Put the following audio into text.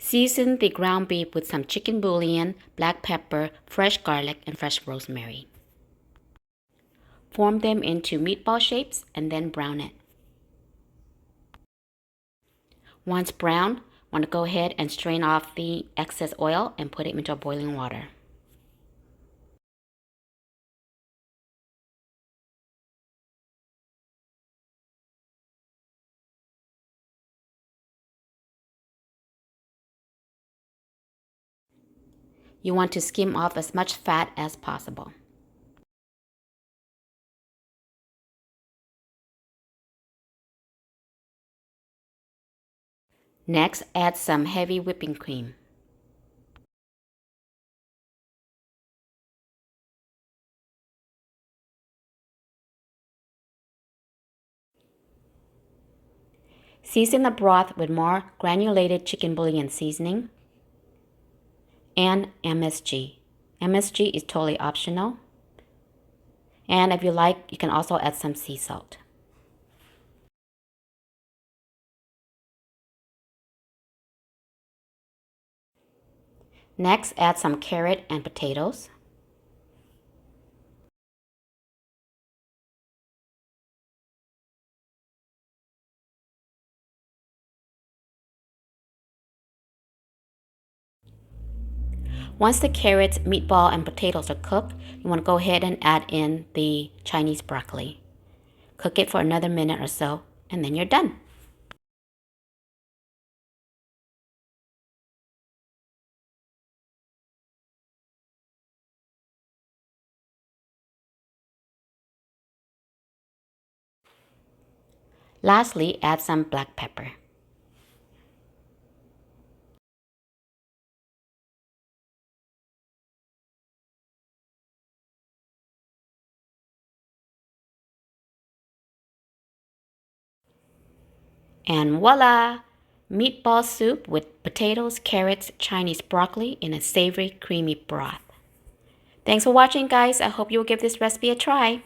Season the ground beef with some chicken bouillon, black pepper, fresh garlic, and fresh rosemary. Form them into meatball shapes and then brown it. Once browned, want to go ahead and strain off the excess oil and put it into boiling water. You want to skim off as much fat as possible. Next, add some heavy whipping cream. Season the broth with more granulated chicken bouillon seasoning and MSG. MSG is totally optional. And if you like, you can also add some sea salt. Next, add some carrot and potatoes. Once the carrots, meatball, and potatoes are cooked, you want to go ahead and add in the Chinese broccoli. Cook it for another minute or so, and then you're done. Lastly, add some black pepper. And voila! Meatball soup with potatoes, carrots, Chinese broccoli in a savory, creamy broth. Thanks for watching, guys. I hope you will give this recipe a try.